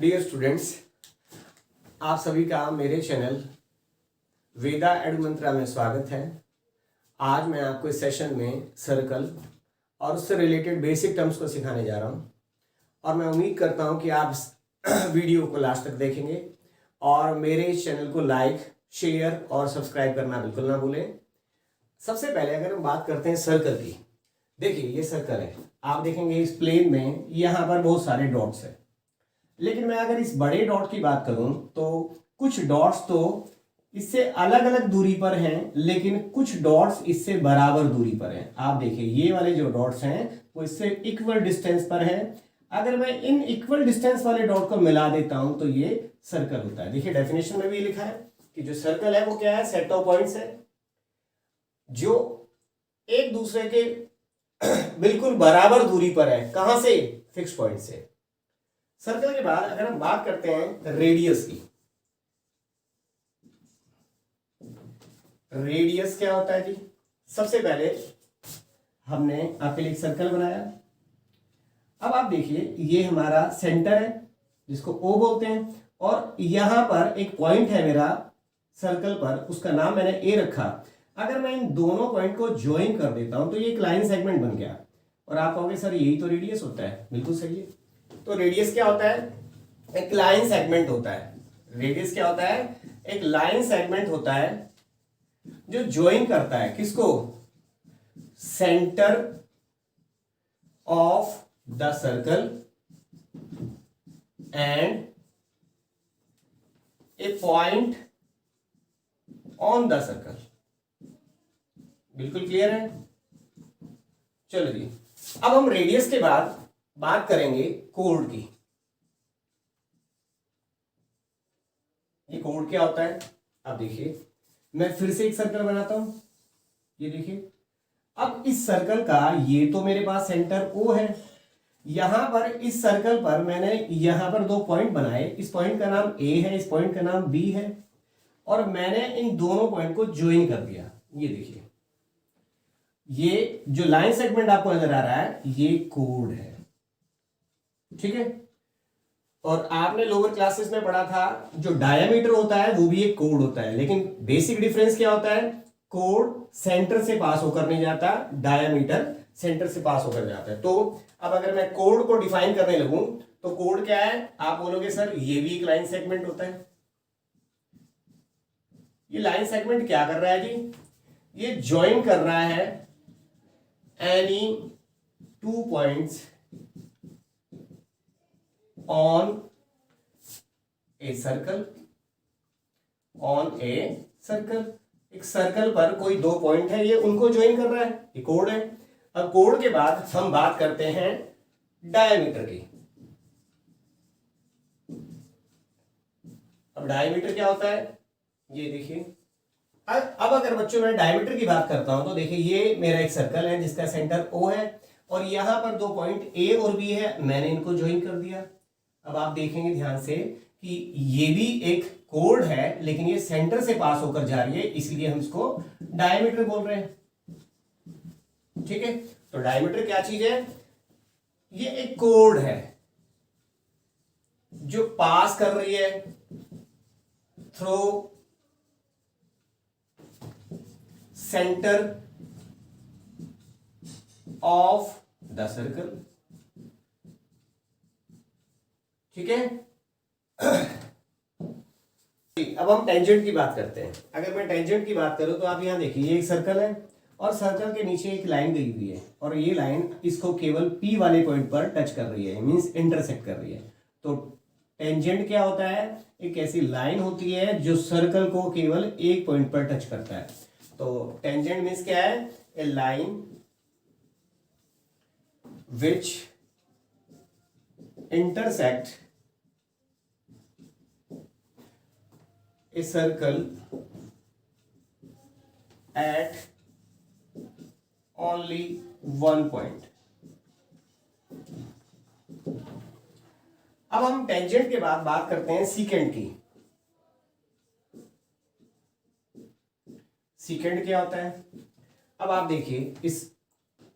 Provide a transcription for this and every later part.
Dear students, आप सभी का मेरे चैनल वेदा एडु मंत्रा में स्वागत है। आज मैं आपको इस सेशन में सर्कल और उससे रिलेटेड बेसिक टर्म्स को सिखाने जा रहा हूँ और मैं उम्मीद करता हूँ कि आप इस वीडियो को लास्ट तक देखेंगे और मेरे इस चैनल को लाइक, शेयर और सब्सक्राइब करना बिल्कुल ना भूलें। सबसे पहले अगर हम बात करते हैं सर्कल की, देखिए ये सर्कल है, आप देखेंगे इस प्लेन में यहाँ पर बहुत सारे डॉट्स हैं, लेकिन मैं अगर इस बड़े डॉट की बात करूं तो कुछ डॉट्स तो इससे अलग अलग दूरी पर हैं, लेकिन कुछ डॉट्स इससे बराबर दूरी पर हैं। आप देखिए ये वाले जो डॉट्स हैं वो इससे इक्वल डिस्टेंस पर हैं। अगर मैं इन इक्वल डिस्टेंस वाले डॉट को मिला देता हूं तो ये सर्कल होता है। देखिए डेफिनेशन में भी लिखा है कि जो सर्कल है वो क्या है, सेट ऑफ पॉइंट्स है जो एक दूसरे के बिल्कुल बराबर दूरी पर है। कहां से? फिक्स पॉइंट से। सर्कल के बाद अगर हम बात करते हैं रेडियस की, रेडियस क्या होता है जी? सबसे पहले हमने आपके लिए एक सर्कल बनाया। अब आप देखिए ये हमारा सेंटर है जिसको O बोलते हैं और यहां पर एक पॉइंट है मेरा सर्कल पर, उसका नाम मैंने A रखा। अगर मैं इन दोनों पॉइंट को ज्वाइन कर देता हूं तो ये एक लाइन सेगमेंट बन गया और आप कहोगे सर यही तो रेडियस होता है। बिल्कुल सही है। तो रेडियस क्या होता है? एक लाइन सेगमेंट होता है। रेडियस क्या होता है? एक लाइन सेगमेंट होता है जो ज्वाइन करता है किसको? Centre of the circle and A point on the circle. बिल्कुल क्लियर है? चलो जी, अब हम रेडियस के बाद बात करेंगे कोड की। ये कोड क्या होता है? अब देखिए मैं फिर से एक सर्कल बनाता हूं। ये देखिए अब इस सर्कल का ये तो मेरे पास सेंटर O है। यहां पर इस सर्कल पर मैंने यहां पर दो पॉइंट बनाए। इस पॉइंट का नाम A है, इस पॉइंट का नाम B है और मैंने इन दोनों पॉइंट को ज्वाइन कर दिया। ये देखिए ये जो लाइन सेगमेंट आपको नजर आ रहा है ये कोड है, ठीक है। और आपने लोअर क्लासेस में पढ़ा था जो डायमीटर होता है वो भी एक कोड होता है, लेकिन बेसिक डिफरेंस क्या होता है? कोड सेंटर से पास होकर नहीं जाता, डायमीटर सेंटर से पास होकर जाता है। तो अब अगर मैं कोड को डिफाइन करने लगूं तो कोड क्या है? आप बोलोगे सर ये भी एक लाइन सेगमेंट होता है। ये लाइन सेगमेंट क्या कर रहा है जी? ये ज्वाइन कर रहा है any two points on a circle, on a circle. एक सर्कल पर कोई दो पॉइंट है, ये उनको ज्वाइन कर रहा है, ये कोड है। अब कोड के बाद हम बात करते हैं डायमीटर की। अब डायमीटर क्या होता है? ये देखिए अब अगर बच्चों मैं डायमीटर की बात करता हूं तो देखिए ये मेरा एक सर्कल है जिसका सेंटर O है और यहां पर दो पॉइंट A और B है, मैंने इनको ज्वाइन कर दिया। अब आप देखेंगे ध्यान से कि ये भी एक कोड है, लेकिन ये सेंटर से पास होकर जा रही है, इसलिए हम इसको डायमीटर बोल रहे हैं, ठीक है। तो डायमीटर क्या चीज है? ये एक कोड है जो पास कर रही है through centre of the circle, ठीक है। अब हम टेंजेंट की बात करते हैं। अगर मैं टेंजेंट की बात करूं तो आप यहां देखिए ये एक सर्कल है और सर्कल के नीचे एक लाइन गई हुई है और ये लाइन इसको केवल P वाले पॉइंट पर टच कर रही है, मींस इंटरसेक्ट कर रही है। तो टेंजेंट क्या होता है? एक ऐसी लाइन होती है जो सर्कल को केवल एक पॉइंट पर टच करता है। तो टेंजेंट मींस क्या है? A line which intersect a circle at only one point. अब हम टेंजेंट के बाद बात करते हैं सीकेंट की। सीकेंट क्या होता है? अब आप देखिए इस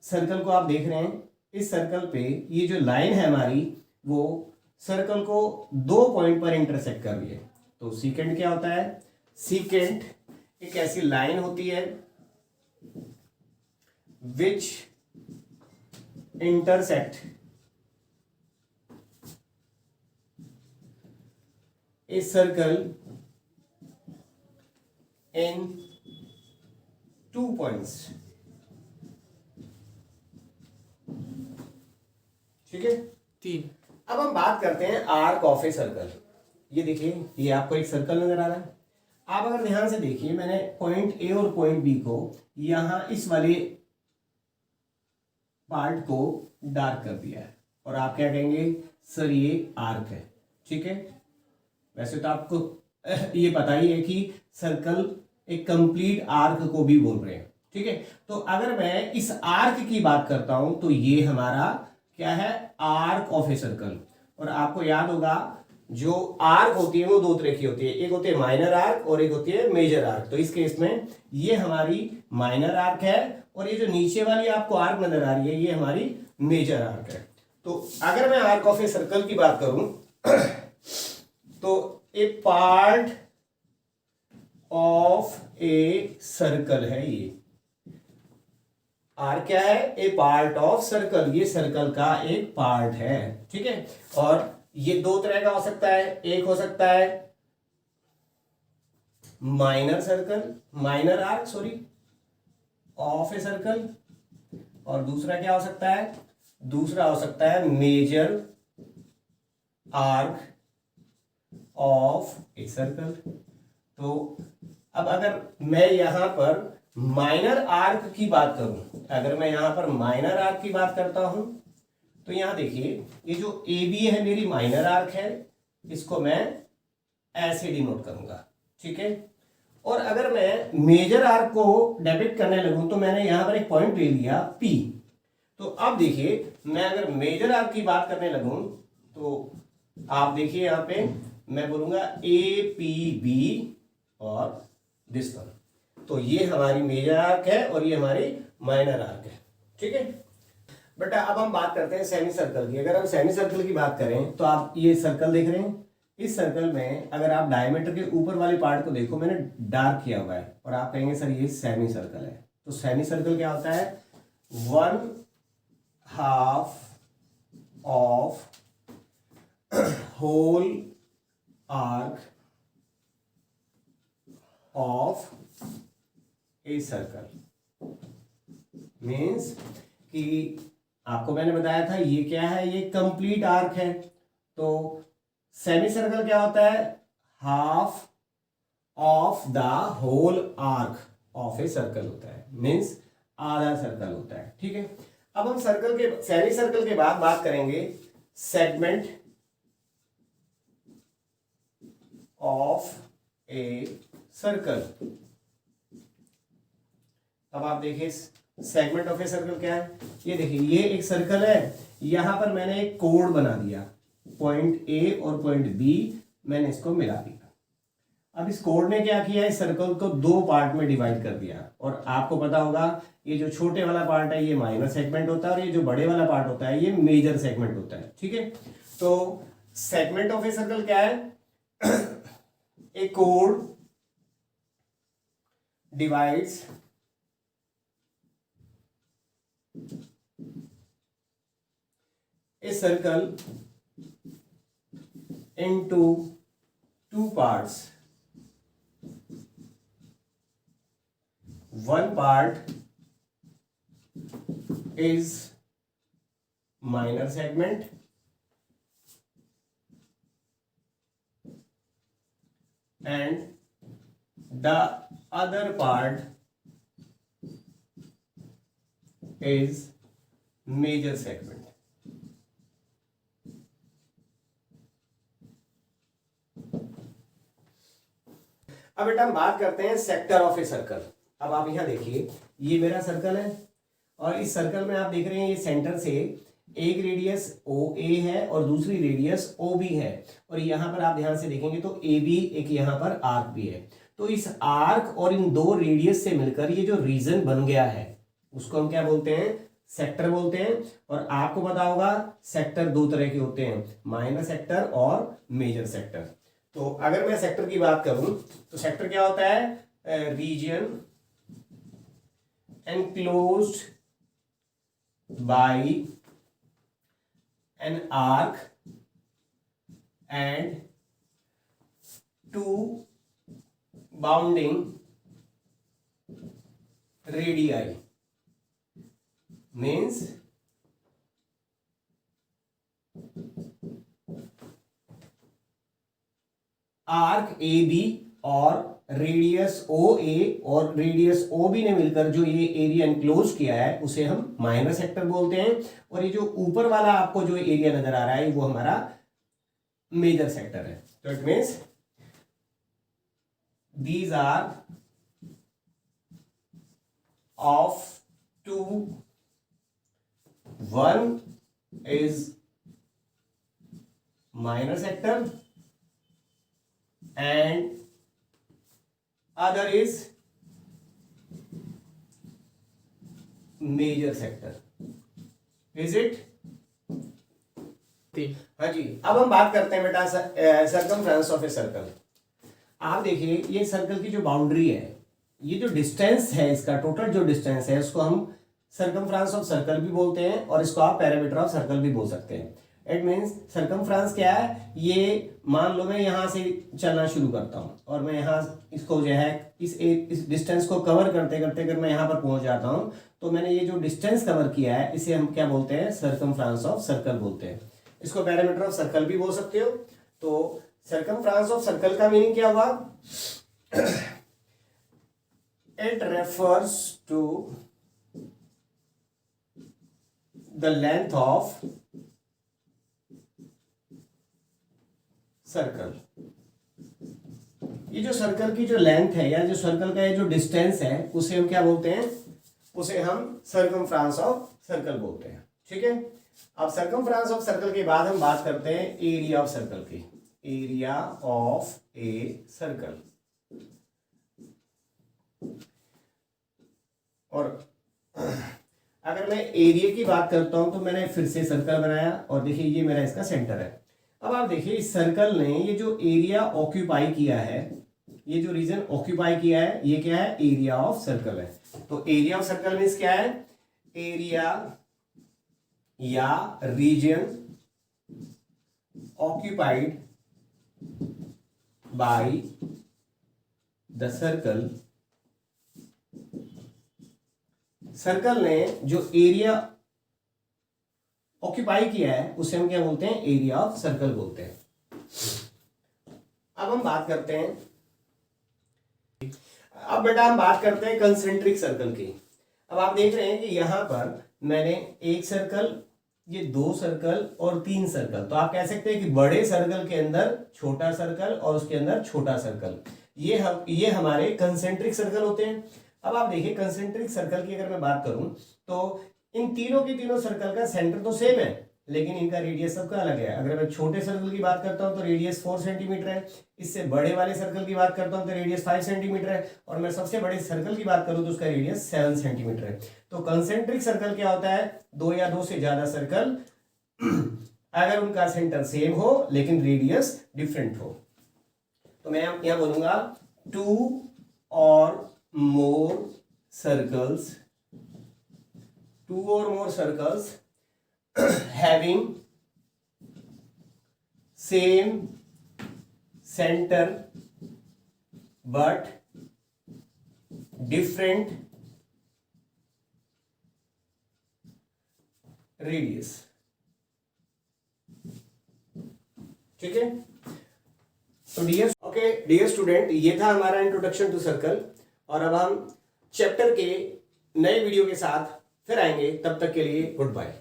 सर्कल को आप देख रहे हैं, इस सर्कल पे ये जो लाइन है हमारी वो सर्कल को 2 पॉइंट पर इंटरसेक्ट कर रही है। तो सीकेंट क्या होता है? सीकेंट एक ऐसी लाइन होती है विच intersect a circle in 2 points. ठीक है, 3। अब हम बात करते हैं आर्क ऑफ ए सर्कल। ये देखिए, ये आपको एक सर्कल नजर आ रहा है। आप अगर ध्यान से देखिए, मैंने पॉइंट ए और पॉइंट बी को यहां इस वाले पार्ट को डार्क कर दिया है, और आप क्या कहेंगे? सर ये आर्क है। ठीक है, वैसे तो आपको ये पता ही है कि सर्कल एक कंप्लीट आर्क को भी बोल रहे हैं। ठीक है, तो अगर मैं इस आर्क की बात करता हूं तो ये हमारा क्या है? Arc of a circle. और आपको याद होगा, जो आर्क होती है वो 2 तरह की होती है, एक होती है माइनर आर्क और एक होती है मेजर आर्क। तो इस केस में ये हमारी माइनर आर्क है, और ये जो नीचे वाली आपको आर्क नजर आ रही है ये हमारी मेजर आर्क है। तो अगर मैं आर्क ऑफ ए सर्कल की बात करूं तो ए पार्ट ऑफ ए सर्कल है ये। आर क्या है? ए पार्ट ऑफ सर्कल। ये सर्कल का एक पार्ट है। ठीक है, और ये 2 तरह का हो सकता है। एक हो सकता है minor circle, minor arc sorry of a circle, और दूसरा क्या हो सकता है? दूसरा हो सकता है major arc of a circle. तो अब अगर मैं यहां पर माइनर आर्क की बात करूं, अगर मैं यहां पर माइनर आर्क की बात करता हूं तो यहां देखिए, ये जो ए बी है मेरी माइनर आर्क है, इसको मैं ऐसे डिनोट करूंगा। ठीक है, और अगर मैं मेजर आर्क को डेपिक्ट करने लगूं तो मैंने यहां पर एक पॉइंट ले लिया पी। तो अब देखिए, मैं अगर मेजर आर्क की बात करने लगूं तो आप देखिए यहां पे मैं बोलूंगा ए पी बी और दिस वन। तो ये हमारी मेजर आर्क है और ये हमारी माइनर आर्क है। ठीक है बेटा, अब हम बात करते हैं सेमी सर्कल की। अगर हम सेमी सर्कल की बात करें तो आप ये सर्कल देख रहे हैं, इस सर्कल में अगर आप डायमीटर के ऊपर वाले पार्ट को देखो, मैंने डार्क किया हुआ है, और आप कहेंगे सर ये सेमी सर्कल है। तो सेमी सर्कल क्या होता है? 1/2 of whole arc of a circle. Means कि आपको मैंने बताया था ये क्या है? ये कंप्लीट आर्क है। तो सेमी सर्कल क्या होता है? Half of the whole arc of a circle होता है, मीन्स आधा सर्कल होता है। ठीक है, अब हम सर्कल के सेमी सर्कल के बाद बात करेंगे सेगमेंट ऑफ ए सर्कल। अब आप देखिए सेगमेंट ऑफ ए सर्कल क्या है? ये देखिए, ये एक सर्कल है, यहां पर मैंने एक कोड बना दिया, पॉइंट ए और पॉइंट बी मैंने इसको मिला दिया। अब इस कोड ने क्या किया? इस सर्कल को 2 पार्ट में डिवाइड कर दिया, और आपको पता होगा ये जो छोटे वाला पार्ट है ये माइनर सेगमेंट होता है, और ये जो बड़े वाला पार्ट होता है ये मेजर सेगमेंट होता है। ठीक है, तो सेगमेंट ऑफ ए सर्कल क्या है? ए कोड divides a circle into 2 parts. One part is minor segment and the other part is major segment. अब बेटा हम बात करते हैं सेक्टर ऑफ ए सर्कल। अब आप यहां देखिए, ये मेरा सर्कल है, और इस सर्कल में आप देख रहे हैं ये सेंटर से एक रेडियस ओ ए है और दूसरी रेडियस ओ बी है, और यहां पर आप ध्यान से देखेंगे तो ए बी एक यहां पर आर्क भी है। तो इस आर्क और इन 2 रेडियस से मिलकर ये जो रीजन बन गया है उसको हम क्या बोलते हैं? सेक्टर बोलते हैं। और आपको पता होगा सेक्टर दो तरह के होते हैं, माइनर सेक्टर और मेजर सेक्टर। तो अगर मैं सेक्टर की बात करूं तो सेक्टर क्या होता है, region enclosed by an arc and two bounding radii means arc A B और रेडियस ओ ए और रेडियस ओ बी ने मिलकर जो ये एरिया एनक्लोज किया है उसे हम माइनर सेक्टर बोलते हैं। और ये जो ऊपर वाला आपको जो एरिया नजर आ रहा है वो हमारा मेजर सेक्टर है। तो it means these are of two, one is minor sector and other is major sector. Is it? हाँ जी, अब हम बात करते हैं बेटा सर्कमफ्रेंस ऑफ ए सर्कल। आप देखिए ये सर्कल की जो बाउंड्री है, ये जो डिस्टेंस है, इसका टोटल जो डिस्टेंस है उसको हम सर्कमफ्रेंस ऑफ सर्कल भी बोलते हैं और इसको आप पैरामीटर ऑफ सर्कल भी बोल सकते हैं। इट मीन्स सर्कमफ्रेंस क्या है, ये मान लो मैं यहाँ से चलना शुरू करता हूँ और मैं यहाँ इसको जो है इस डिस्टेंस को कवर करते करते अगर मैं यहाँ पर पहुँच जाता हूँ तो मैंने ये जो डिस्टेंस कवर किया है इसे हम क्या बोलते हैं, सर्कमफ्रेंस ऑफ सर्कल बोलते हैं। इसको पैरामीटर ऑफ सर्कल भी बोल सकते हो। तो सर्कमफ्रेंस ऑफ सर्कल का मीनिंग क्या हुआ, it refers to the length of circle. ये जो सर्कल की जो लेंथ है या जो सर्कल का ये जो डिस्टेंस है उसे हम क्या बोलते हैं, उसे हम सर्कमफ्रेंस ऑफ सर्कल बोलते हैं। ठीक है, अब सर्कमफ्रेंस ऑफ सर्कल के बाद हम बात करते हैं एरिया ऑफ सर्कल की। Area of a circle. और अगर मैं एरिया की बात करता हूं तो मैंने फिर से सर्कल बनाया और देखिए ये मेरा इसका सेंटर है। अब आप देखिए इस सर्कल ने ये जो एरिया ऑक्यूपाई किया है, ये जो रीजन ऑक्यूपाई किया है, ये क्या है, एरिया ऑफ सर्कल है। तो एरिया ऑफ सर्कल मींस क्या है, एरिया या region occupied by the circle. Circle ने जो एरिया ऑक्यूपाई किया है उसे हम क्या बोलते हैं, एरिया ऑफ सर्कल बोलते हैं। अब हम बात करते हैं, अब बेटा हम बात करते हैं कंसेंट्रिक सर्कल की। अब आप देख रहे हैं कि यहां पर मैंने एक सर्कल, ये दो सर्कल और तीन सर्कल। तो आप कह सकते हैं कि बड़े सर्कल के अंदर छोटा सर्कल और उसके अंदर छोटा सर्कल, ये हमारे कंसेंट्रिक सर्कल होते हैं। अब आप देखिए कंसेंट्रिक सर्कल की अगर मैं बात करूं तो इन तीनों के तीनों सर्कल का सेंटर तो सेम है लेकिन इनका रेडियस सबका अलग है। अगर मैं छोटे सर्कल की बात करता हूं तो रेडियस 4 सेंटीमीटर है, इससे बड़े वाले सर्कल की बात करता हूं तो रेडियस 5 सेंटीमीटर है, और मैं सबसे बड़े सर्कल की बात करूं तो उसका रेडियस 7 सेंटीमीटर है। तो कंसेंट्रिक सर्कल क्या होता है, दो या दो से ज्यादा सर्कल अगर उनका सेंटर सेम हो लेकिन रेडियस डिफरेंट हो। तो मैं यहां बोलूंगा 2 और more circles, 2 or more circles having same center but different radius। ठीक है, तो डियर स्टूडेंट, ये था हमारा इंट्रोडक्शन टू सर्कल। और अब हम चैप्टर के नए वीडियो के साथ फिर आएंगे, तब तक के लिए गुड बाय।